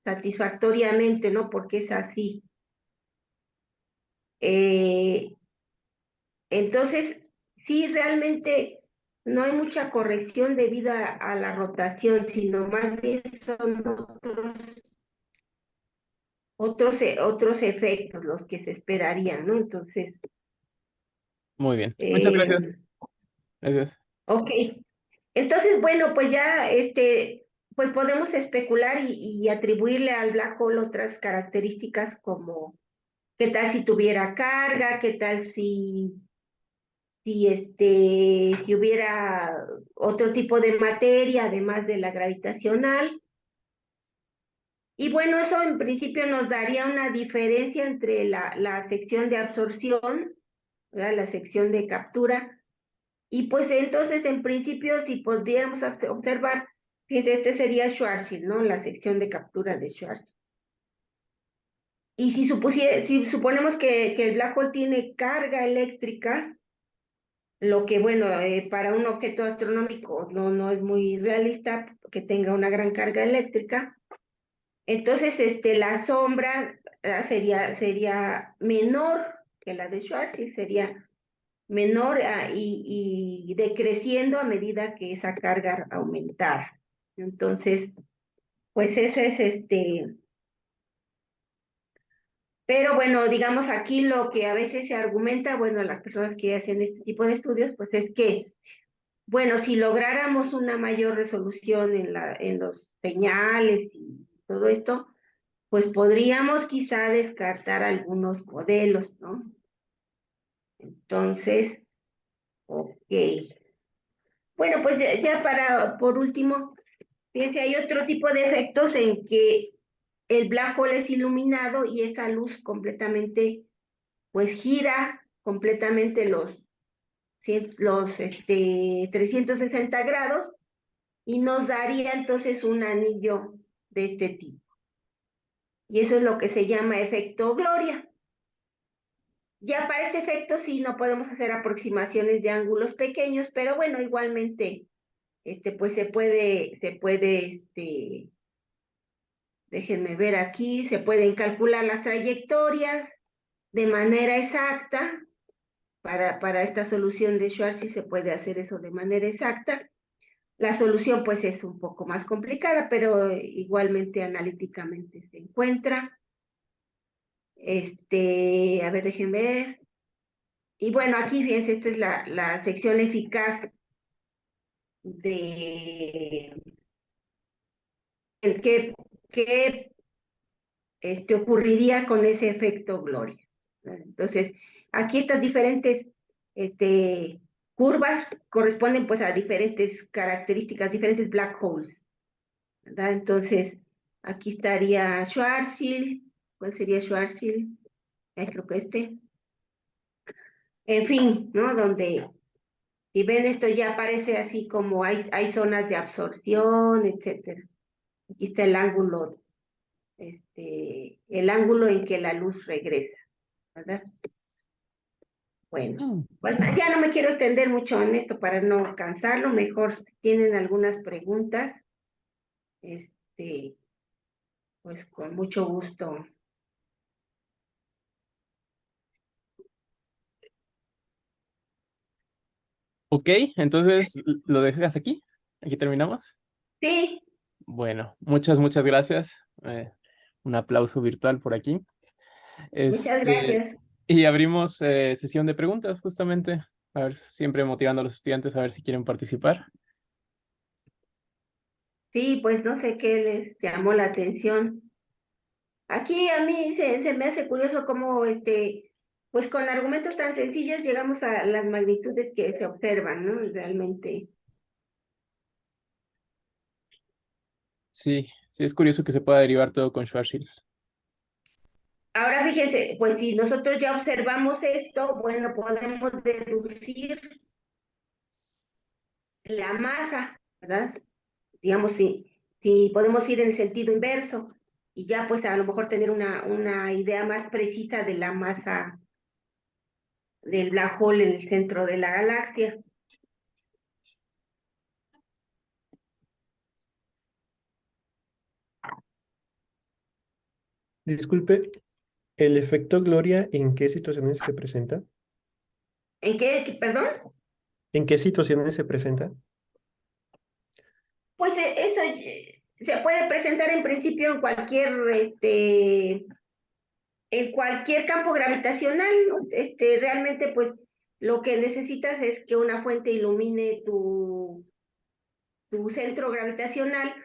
satisfactoriamente, ¿no? Porque es así. Eh, entonces, sí, realmente no hay mucha corrección debido a la rotación, sino más bien son otros efectos los que se esperarían, ¿no? Entonces, Muy bien. Muchas gracias. eh, Gracias. ok. Entonces, bueno, pues ya pues podemos especular y atribuirle al black hole otras características como qué tal si tuviera carga, qué tal si hubiera otro tipo de materia además de la gravitacional. Y bueno, eso en principio nos daría una diferencia entre la sección de absorción, ¿verdad? La sección de captura. Y pues entonces, en principio, si pudiéramos observar, fíjense, este sería Schwarzschild, ¿no? La sección de captura de Schwarzschild. Y si suponemos que el black hole tiene carga eléctrica, lo que, bueno, para un objeto astronómico no es muy realista que tenga una gran carga eléctrica, entonces la sombra sería menor que la de Schwarzschild, sería menor y decreciendo a medida que esa carga aumentara. Entonces, pues eso es pero bueno, digamos aquí lo que a veces se argumenta, bueno, las personas que hacen este tipo de estudios, pues es que, bueno, si lográramos una mayor resolución en los señales y todo esto, pues podríamos quizá descartar algunos modelos, ¿no? Entonces, ok. Bueno, pues ya por último, fíjense, hay otro tipo de efectos en que el black hole es iluminado y esa luz completamente, pues gira completamente los 360 grados y nos daría entonces un anillo de este tipo. Y eso es lo que se llama efecto Gloria. Ya para este efecto sí no podemos hacer aproximaciones de ángulos pequeños, pero bueno, igualmente, pues déjenme ver aquí, se pueden calcular las trayectorias de manera exacta. Para esta solución de Schwarzschild se puede hacer eso de manera exacta. La solución pues es un poco más complicada, pero igualmente analíticamente se encuentra. A ver, déjenme ver. Y bueno, aquí fíjense, esta es la sección eficaz de qué ocurriría con ese efecto Gloria. Entonces, aquí estas diferentes curvas corresponden pues a diferentes características, diferentes black holes, ¿verdad? Entonces, aquí estaría Schwarzschild, ¿cuál sería Schwarzschild? Creo que En fin, ¿no? Donde, si ven esto ya aparece así como hay zonas de absorción, etcétera. Aquí está el ángulo el ángulo en que la luz regresa, ¿verdad? Bueno, pues ya no me quiero extender mucho en esto para no cansarlo, mejor si tienen algunas preguntas, este, pues con mucho gusto. Ok, entonces lo dejas aquí. Aquí terminamos. Sí, Bueno, muchas gracias. Un aplauso virtual por aquí. muchas Este, gracias. y abrimos sesión de preguntas, justamente. A ver, siempre motivando a los estudiantes a ver si quieren participar. Sí, pues no sé qué les llamó la atención. Aquí a mí se me hace curioso cómo, pues con argumentos tan sencillos llegamos a las magnitudes que se observan, ¿no? Realmente. Sí, sí, es curioso que se pueda derivar todo con Schwarzschild. Ahora fíjense, pues si nosotros ya observamos esto, bueno, podemos deducir la masa, ¿verdad? Digamos, si podemos ir en el sentido inverso y ya pues a lo mejor tener una idea más precisa de la masa del black hole en el centro de la galaxia. Disculpe, ¿el efecto Gloria en qué situaciones se presenta? ¿En qué, perdón? ¿En qué situaciones se presenta? Pues eso se puede presentar en principio en cualquier campo gravitacional, ¿no? Realmente pues lo que necesitas es que una fuente ilumine tu centro gravitacional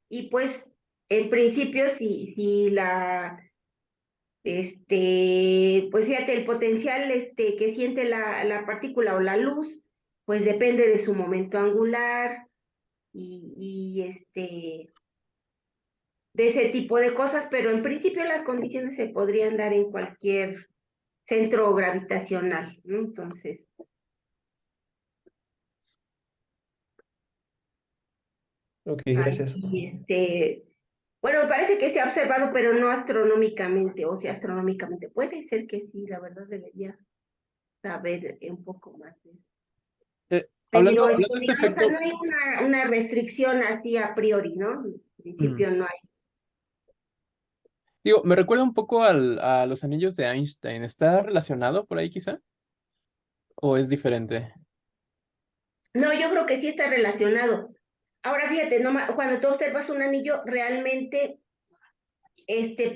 y pues en principio pues fíjate, el potencial que siente la partícula o la luz, pues depende de su momento angular y de ese tipo de cosas, pero en principio las condiciones se podrían dar en cualquier centro gravitacional, ¿no? Entonces, Ok, gracias. ahí, bueno, me parece que se ha observado, pero no astronómicamente, o sea, astronómicamente. Puede ser que sí, la verdad debería saber un poco más de eso. Hablando, Pero, hablando de ese digamos, efecto, no hay una restricción así a priori, ¿no? En mm, principio no hay. digo, me recuerda un poco a los anillos de Einstein. ¿Está relacionado por ahí quizá? ¿O es diferente? No, yo creo que sí está relacionado. Ahora fíjate, cuando tú observas un anillo, realmente,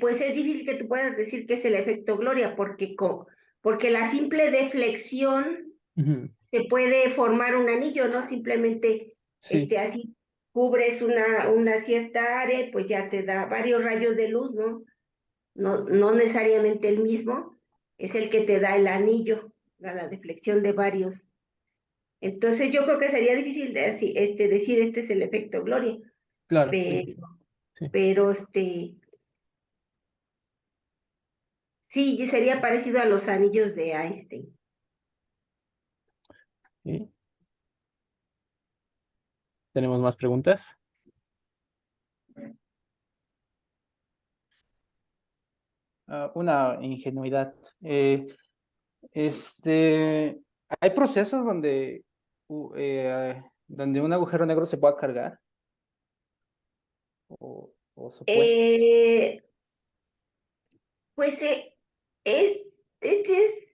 pues es difícil que tú puedas decir que es el efecto Gloria, porque la simple deflexión Ujú, se puede formar un anillo, ¿no? Simplemente, sí, así cubres una cierta área, y pues ya te da varios rayos de luz, ¿no? No necesariamente el mismo, es el que te da el anillo, la deflexión de varios. Entonces yo creo que sería difícil decir este es el efecto Gloria, claro, sí, pero, sí. pero sí, sería parecido a los anillos de Einstein. Sí. ¿Tenemos más preguntas? Una ingenuidad. Este, ¿Hay procesos donde un agujero negro se pueda cargar? ¿O supuestos? Eh, pues es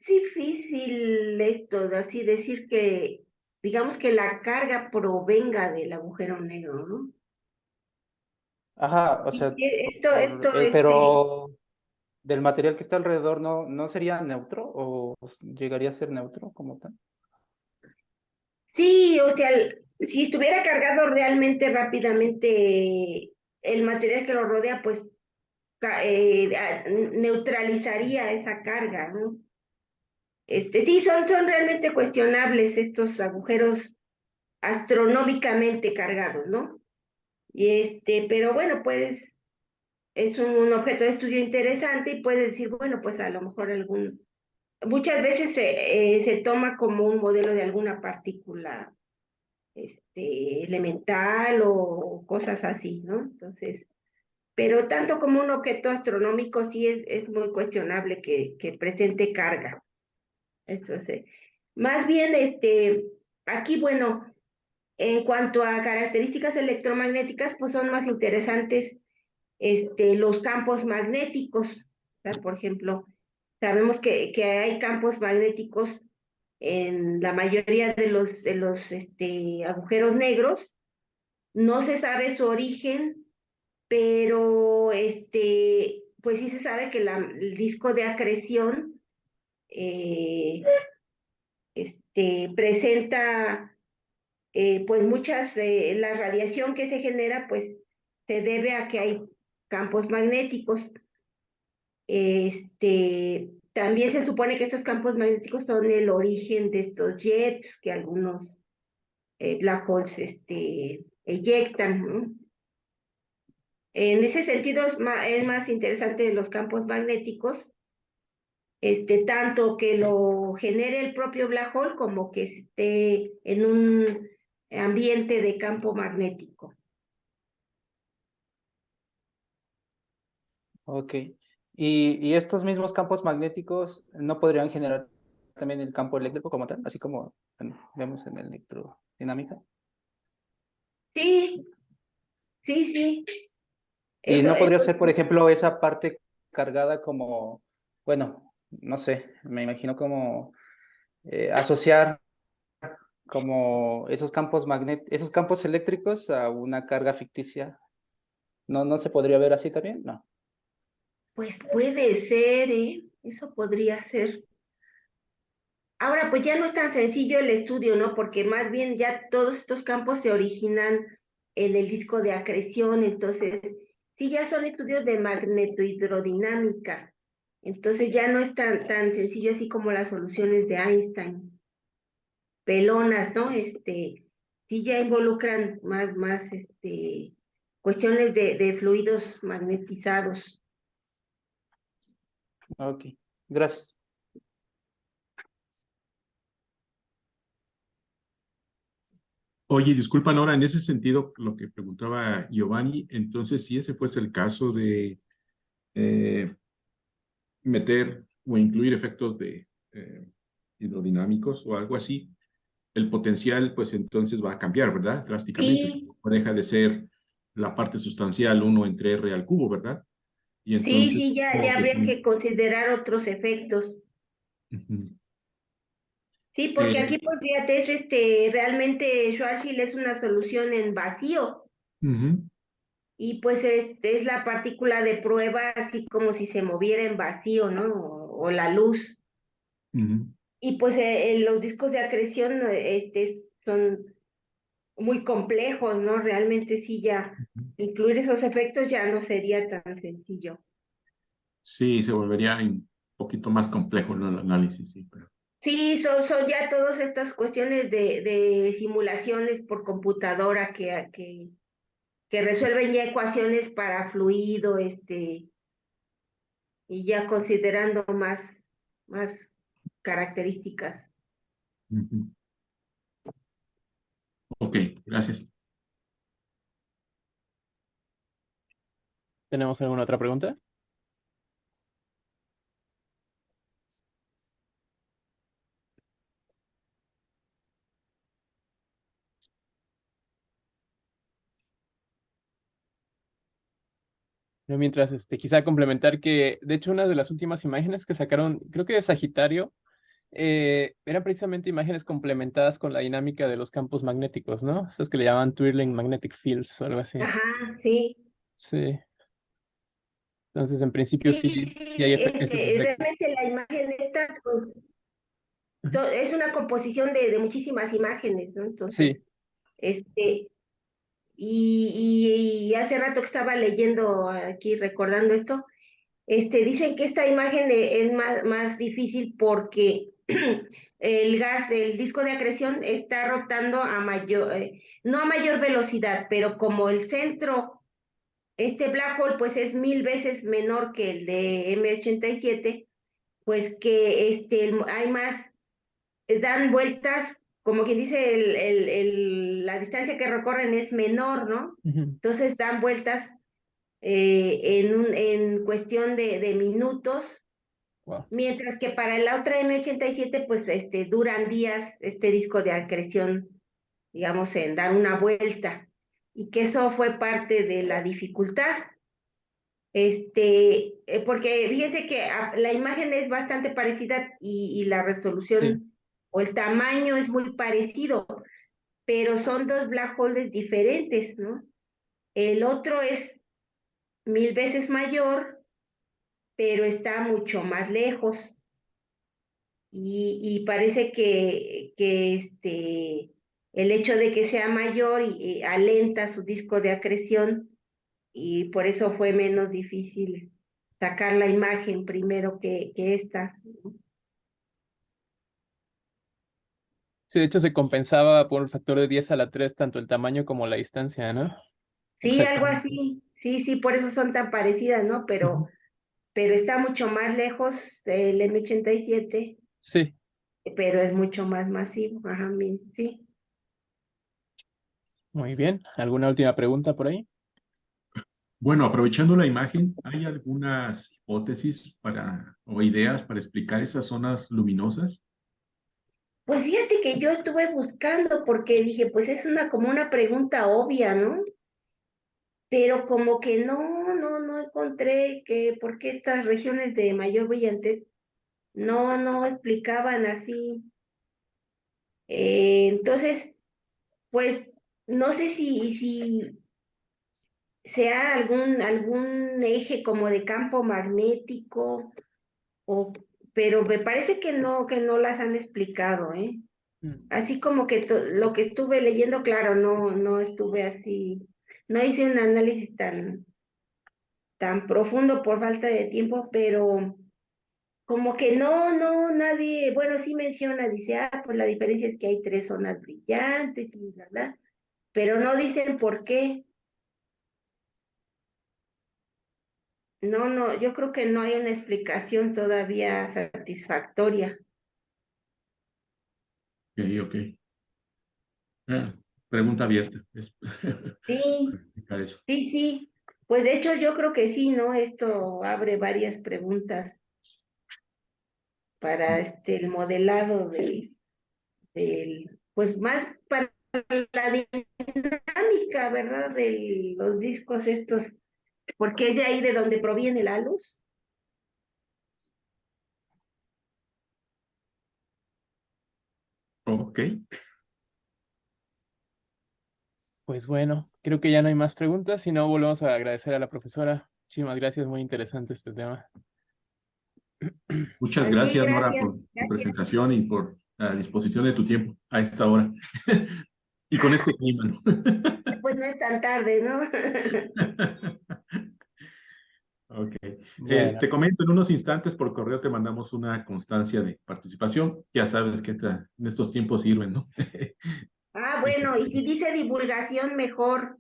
difícil esto, de así decir que, digamos que la carga provenga del agujero negro, ¿no? Ajá, o Sí, sea, sí, esto, pero del material que está alrededor no sería neutro o llegaría a ser neutro como tal. sí, o sea, si estuviera cargado realmente rápidamente el material que lo rodea, pues neutralizaría esa carga, ¿no? Sí, son realmente cuestionables estos agujeros astronómicamente cargados, ¿no? Pero bueno, pues es un objeto de estudio interesante y puedes decir, bueno, pues a lo mejor muchas veces se toma como un modelo de alguna partícula elemental o cosas así, ¿no? Entonces, pero tanto como un objeto astronómico sí es muy cuestionable que presente carga. Entonces, más bien, aquí, bueno, en cuanto a características electromagnéticas, pues son más interesantes los campos magnéticos. O sea, por ejemplo, sabemos que hay campos magnéticos en la mayoría de los agujeros negros. No se sabe su origen, pero pues sí se sabe que el disco de acreción presenta pues la radiación que se genera pues se debe a que hay campos magnéticos. También se supone que estos campos magnéticos son el origen de estos jets que algunos black holes eyectan, ¿no? En ese sentido es más interesante los campos magnéticos, tanto que lo genere el propio black hole como que esté en un ambiente de campo magnético. Ok. Y estos mismos campos magnéticos no podrían generar también el campo eléctrico como tal, así como vemos en la electrodinámica. Sí, sí, sí. Y no podría Eso ser, por ejemplo, esa parte cargada como, bueno, no sé, me imagino como asociar como esos campos eléctricos a una carga ficticia. ¿No se podría ver así también? No. pues puede ser, ¿eh? Eso podría ser. Ahora, pues ya no es tan sencillo el estudio, ¿no? Porque más bien ya todos estos campos se originan en el disco de acreción, entonces sí ya son estudios de magnetohidrodinámica, entonces ya no es tan sencillo así como las soluciones de Einstein, pelonas, ¿no? Sí ya involucran más, cuestiones de fluidos magnetizados. Ok, gracias. Oye, disculpa, Nora, en ese sentido, lo que preguntaba Giovanni, entonces, si ese fuese el caso de eh, meter o incluir efectos de hidrodinámicos o algo así, el potencial, pues entonces va a cambiar, ¿verdad? Drásticamente. Sí, Deja de ser la parte sustancial 1/r al cubo, ¿verdad? Y sí, entonces, sí, ya supongo que habría sí. que considerar otros efectos. Ujú. Sí, porque aquí, Eh, pues fíjate, realmente Schwarzschild es una solución en vacío ujú, y pues es la partícula de prueba así como si se moviera en vacío, ¿no? O la luz. ujú, Y pues los discos de acreción son muy complejos, ¿no? Realmente sí ya ujú. incluir esos efectos ya no sería tan sencillo. Sí, se volvería un poquito más complejo, ¿no? El análisis, sí, pero. Sí, son ya todas estas cuestiones de simulaciones por computadora que resuelven ya ecuaciones para fluido, y ya considerando más características. Ujú. Ok, gracias. ¿Tenemos alguna otra pregunta? Yo mientras, quizá complementar que, de hecho, una de las últimas imágenes que sacaron, creo que de Sagitario, eran precisamente imágenes complementadas con la dinámica de los campos magnéticos, ¿no? Esas que le llamaban Twirling Magnetic Fields o algo así. Ajá, sí. Sí. Entonces, en principio, Sí, sí hay sí, esos efectos. realmente la imagen esta, pues, Ujú. es una composición de muchísimas imágenes, ¿no? Entonces, Sí. este, y hace rato que estaba leyendo aquí, recordando esto, dicen que esta imagen es más difícil porque el disco de acreción está rotando no a mayor velocidad, pero como el centro, este black hole, pues es 1000 veces menor que el de M87, pues que hay más, dan vueltas, como quien dice, la distancia que recorren es menor, ¿no? Ujú. Entonces dan vueltas en cuestión de minutos, Wow. mientras que para la otra M87 pues duran días este disco de acreción, digamos, en dar una vuelta, y que eso fue parte de la dificultad. Porque fíjense que la imagen es bastante parecida y la Sí. resolución o el tamaño es muy parecido, pero son dos black holes diferentes, ¿no? El otro es 1000 veces mayor, pero está mucho más lejos, y parece que el hecho de que sea mayor y alenta su disco de acreción, y por eso fue menos difícil sacar la imagen primero que esta. Sí, de hecho se compensaba por el factor de 10 a la 3 tanto el tamaño como la distancia, ¿no? Sí, algo Exactamente. así. Sí, sí, por eso son tan parecidas, ¿no? Ujú. Pero está mucho más lejos el M87, Sí, pero es mucho más masivo. Ajá, sí. muy bien. ¿Alguna última pregunta por ahí? Bueno, aprovechando la imagen, ¿hay algunas hipótesis o ideas para explicar esas zonas luminosas? Pues fíjate que yo estuve buscando porque dije, pues es como una pregunta obvia, ¿no? Pero como que no encontré que por qué estas regiones de mayor brillantez no explicaban así. Entonces, pues no sé si sea algún eje como de campo magnético, o, pero me parece que no las han explicado, ¿eh? Mm. Así como que lo que estuve leyendo, claro, no estuve así, no hice un análisis tan profundo por falta de tiempo, pero como que nadie, bueno, sí menciona, dice, pues la diferencia es que hay 3 zonas brillantes y bla, bla, pero no dicen por qué. No, yo creo que no hay una explicación todavía satisfactoria. Ok, ok. Ah, pregunta abierta. Sí, Explicar eso. sí. Pues de hecho yo creo que sí, ¿no? Esto abre varias preguntas para el modelado pues más para la dinámica, ¿verdad? De los discos estos, porque es de ahí de donde proviene la luz. Ok. Pues bueno, creo que ya no hay más preguntas, si no volvemos a agradecer a la profesora. Muchísimas gracias, muy interesante este tema. Muchas Sí, gracias, Nora, gracias, por tu gracias. presentación y por la disposición de tu tiempo a esta hora. Y con este clima, ¿no? Pues no es tan tarde, ¿no? Ok. Bueno, Te comento, en unos instantes por correo te mandamos una constancia de participación. Ya sabes que en estos tiempos sirven, ¿no? Bueno, y si dice divulgación, mejor.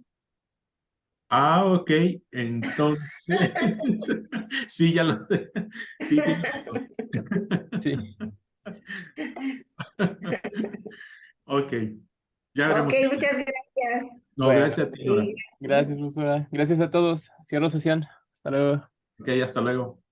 Ah, ok. Entonces, sí, ya lo sé. Sí, tienes razón. sí. Ok. Ya Ok, veremos qué hacer. muchas gracias. No, Bueno, gracias a ti, Nora. Sí. gracias, profesora. Gracias a todos. Cierro sesión. Hasta luego. Ok, hasta luego.